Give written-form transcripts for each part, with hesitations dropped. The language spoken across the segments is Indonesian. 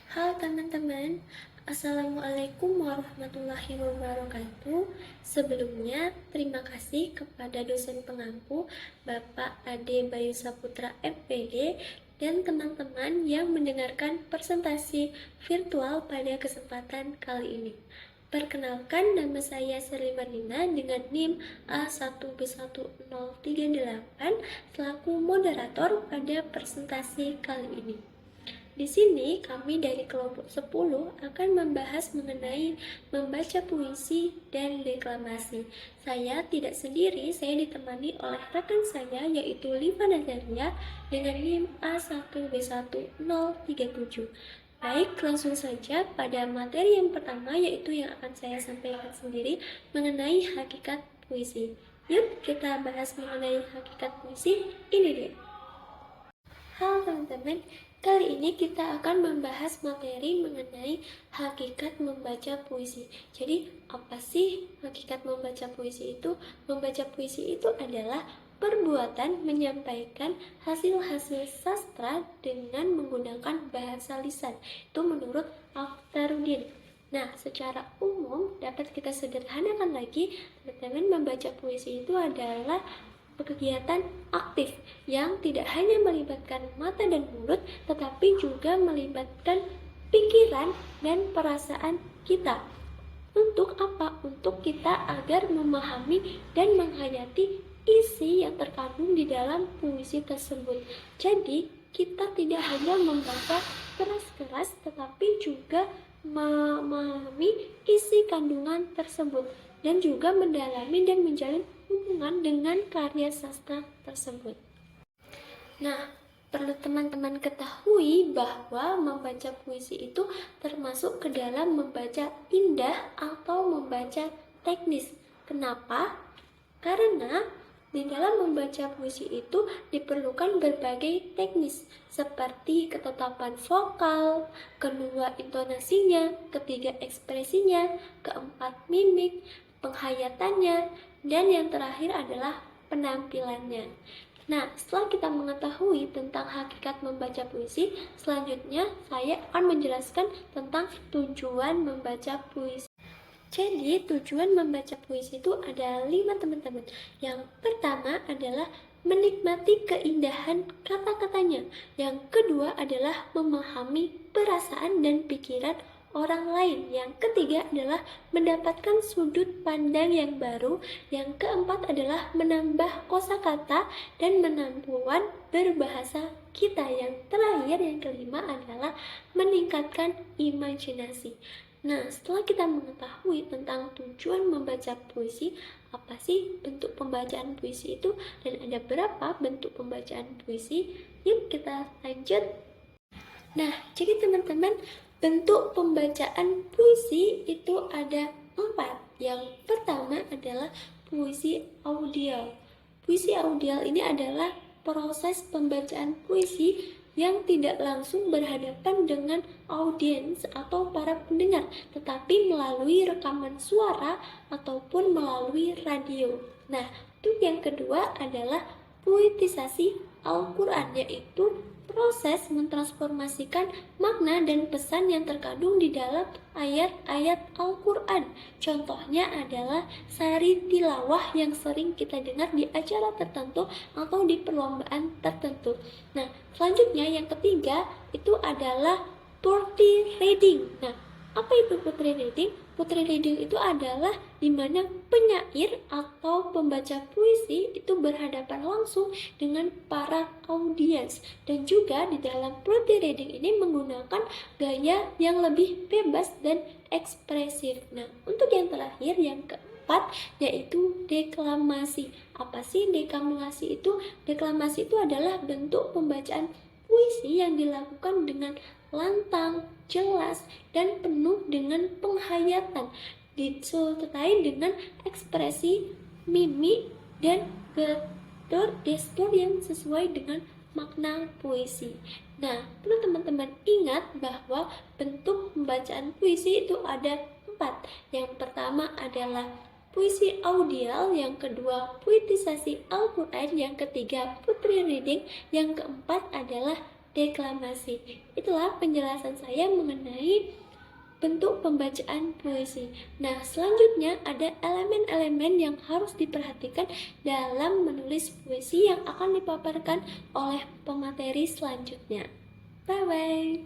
Halo teman-teman, Assalamualaikum warahmatullahi wabarakatuh. Sebelumnya, terima kasih kepada dosen pengampu Bapak Ade Bayu Saputra MPD dan teman-teman yang mendengarkan presentasi virtual pada kesempatan kali ini. Perkenalkan, nama saya Sri Marlina dengan NIM A1B1038 selaku moderator pada presentasi kali ini. Di sini kami dari kelompok 10 akan membahas mengenai membaca puisi dan deklamasi. Saya tidak sendiri, saya ditemani oleh rekan saya yaitu Liva Nazaria dengan NIM A1B1037. Baik, langsung saja pada materi yang pertama yaitu yang akan saya sampaikan sendiri mengenai hakikat puisi. Yuk kita bahas mengenai hakikat puisi. Ini dia. Halo teman-teman, kali ini kita akan membahas materi mengenai hakikat membaca puisi. Jadi, apa sih hakikat membaca puisi itu? Membaca puisi itu adalah perbuatan menyampaikan hasil-hasil sastra dengan menggunakan bahasa lisan. Itu menurut Akhtaruddin. Nah, secara umum dapat kita sederhanakan lagi, teman-teman, membaca puisi itu adalah kegiatan aktif yang tidak hanya melibatkan mata dan mulut, tetapi juga melibatkan pikiran dan perasaan kita. Untuk apa? Untuk kita agar memahami dan menghayati isi yang terkandung di dalam puisi tersebut. Jadi, kita tidak hanya membaca keras-keras, tetapi juga memahami isi kandungan tersebut dan juga mendalami dan menjalin hubungan dengan karya sastra tersebut. Nah, perlu teman-teman ketahui bahwa membaca puisi itu termasuk ke dalam membaca indah atau membaca teknis. Kenapa? Karena di dalam membaca puisi itu diperlukan berbagai teknis seperti ketetapan vokal, kedua intonasinya, ketiga ekspresinya, keempat mimik, penghayatannya, dan yang terakhir adalah penampilannya. Nah, setelah kita mengetahui tentang hakikat membaca puisi, selanjutnya saya akan menjelaskan tentang tujuan membaca puisi. Jadi, tujuan membaca puisi itu ada 5 teman-teman. Yang pertama adalah menikmati keindahan kata-katanya. Yang kedua adalah memahami perasaan dan pikiran orang lain. Yang ketiga adalah mendapatkan sudut pandang yang baru. Yang keempat adalah menambah kosakata dan kemampuan berbahasa kita. Yang terakhir, yang kelima adalah meningkatkan imajinasi. Nah, setelah kita mengetahui tentang tujuan membaca puisi, apa sih bentuk pembacaan puisi itu, dan ada berapa bentuk pembacaan puisi, yuk kita lanjut. Nah, jadi teman-teman, bentuk pembacaan puisi itu ada 4. Yang pertama adalah puisi audial. Puisi audial ini adalah proses pembacaan puisi yang tidak langsung berhadapan dengan audiens atau para pendengar, tetapi melalui rekaman suara ataupun melalui radio. Nah, untuk yang kedua adalah puitisasi Al-Quran, yaitu proses mentransformasikan makna dan pesan yang terkandung di dalam ayat-ayat Al-Quran. Contohnya adalah sari tilawah yang sering kita dengar di acara tertentu atau di perlombaan tertentu. Nah, selanjutnya yang ketiga itu adalah poetry reading. Nah, apa itu poetry reading? Poetry reading itu adalah di mana penyair atau pembaca puisi itu berhadapan langsung dengan para audiens, dan juga di dalam poetry reading ini menggunakan gaya yang lebih bebas dan ekspresif. Nah, untuk yang terakhir, yang keempat, yaitu deklamasi. Apa sih deklamasi itu? Deklamasi itu adalah bentuk pembacaan puisi yang dilakukan dengan lantang, jelas, dan penuh dengan penghayatan, disertai dengan ekspresi, mimik, dan gestur yang sesuai dengan makna puisi. Nah, perlu teman-teman ingat bahwa bentuk pembacaan puisi itu ada 4. Yang pertama adalah puisi audial, yang kedua puitisasi Al-Quran, yang ketiga poetry reading, yang keempat adalah deklamasi. Itulah penjelasan saya mengenai bentuk pembacaan puisi. Nah, selanjutnya ada elemen-elemen yang harus diperhatikan dalam menulis puisi yang akan dipaparkan oleh pemateri selanjutnya. Bye-bye.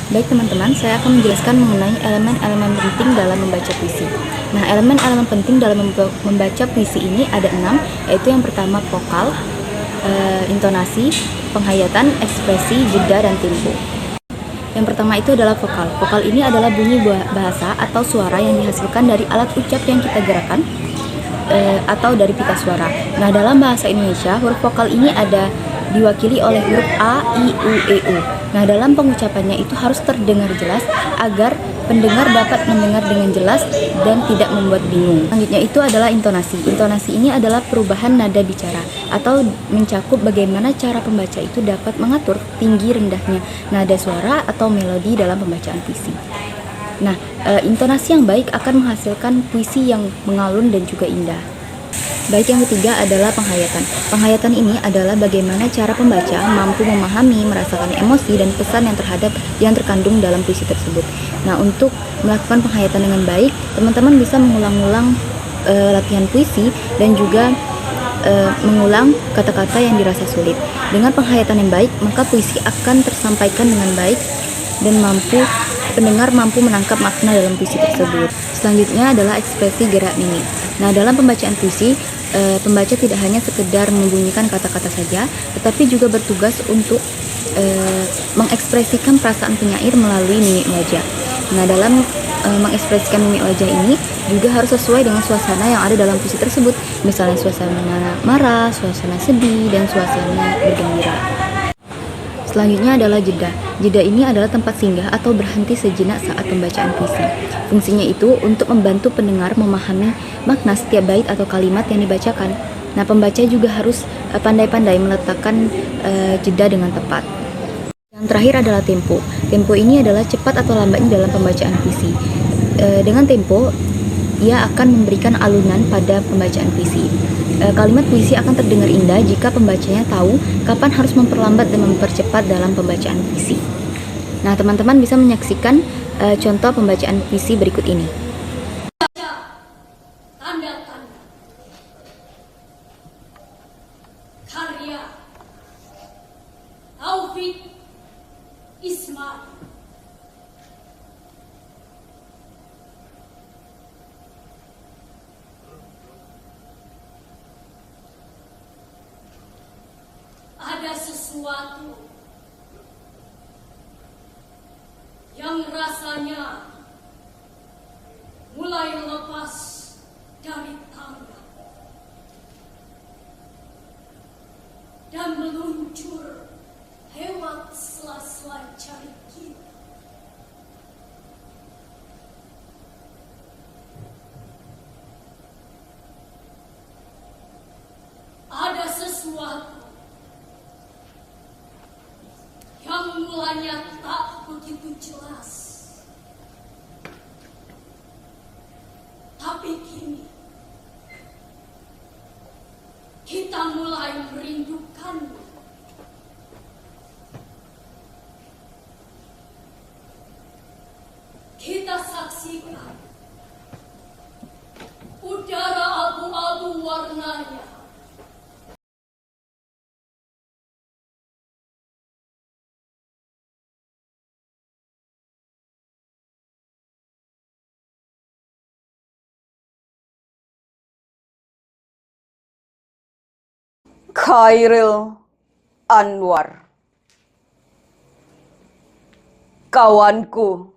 Baik teman-teman, saya akan menjelaskan mengenai elemen-elemen penting dalam membaca puisi. Nah, elemen-elemen penting dalam membaca puisi ini ada 6, yaitu yang pertama vokal, intonasi, penghayatan, ekspresi, jeda, dan tempo. Yang pertama itu adalah vokal. Vokal ini adalah bunyi bahasa atau suara yang dihasilkan dari alat ucap yang kita gerakan atau dari pita suara. Nah, dalam bahasa Indonesia, huruf vokal ini ada diwakili oleh huruf A, I, U, E, U. Nah, dalam pengucapannya itu harus terdengar jelas agar pendengar dapat mendengar dengan jelas dan tidak membuat bingung. Selanjutnya itu adalah intonasi. Intonasi ini adalah perubahan nada bicara atau mencakup bagaimana cara pembaca itu dapat mengatur tinggi rendahnya nada suara atau melodi dalam pembacaan puisi. Nah, intonasi yang baik akan menghasilkan puisi yang mengalun dan juga indah. Baik, yang ketiga adalah penghayatan. Penghayatan ini adalah bagaimana cara pembaca mampu memahami, merasakan emosi dan pesan yang terkandung dalam puisi tersebut. Nah, untuk melakukan penghayatan dengan baik, teman-teman bisa mengulang-ulang latihan puisi dan juga mengulang kata-kata yang dirasa sulit. Dengan penghayatan yang baik, maka puisi akan tersampaikan dengan baik dan pendengar mampu menangkap makna dalam puisi tersebut. Selanjutnya adalah ekspresi gerak mimik. Nah, dalam pembacaan puisi, pembaca tidak hanya sekedar membunyikan kata-kata saja, tetapi juga bertugas untuk mengekspresikan perasaan penyair melalui mimik wajah. Nah, dalam mengekspresikan mimik wajah ini juga harus sesuai dengan suasana yang ada dalam puisi tersebut. Misalnya suasana marah, suasana sedih, dan suasana bergembira. Selanjutnya adalah jeda. Jeda ini adalah tempat singgah atau berhenti sejenak saat pembacaan puisi. Fungsinya itu untuk membantu pendengar memahami makna setiap bait atau kalimat yang dibacakan. Nah, pembaca juga harus pandai-pandai meletakkan jeda dengan tepat. Yang terakhir adalah tempo. Tempo ini adalah cepat atau lambatnya dalam pembacaan puisi. Dengan tempo, ia akan memberikan alunan pada pembacaan puisi. Kalimat puisi akan terdengar indah jika pembacanya tahu kapan harus memperlambat dan mempercepat dalam pembacaan puisi. Nah, teman-teman bisa menyaksikan contoh pembacaan puisi berikut ini. Tanda-tanda karya Taufik Ismail. Ada sesuatu yang rasanya mulai lepas dari tangga dan meluncur lewat sela-sela jari kita. Ada sesuatu yang mulanya tak begitu jelas, tapi kini kita mulai merindukannya. Kita saksikan udara abu-abu warnanya Khairil Anwar, kawanku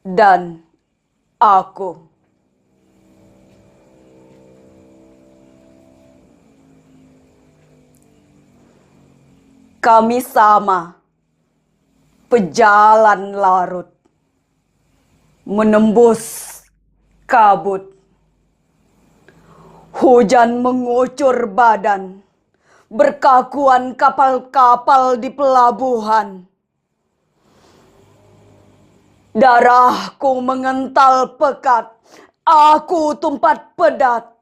dan aku. Kami sama pejalan larut, menembus kabut. Hujan mengucur badan, berkakuan kapal-kapal di pelabuhan. Darahku mengental pekat, aku tumpat pedat.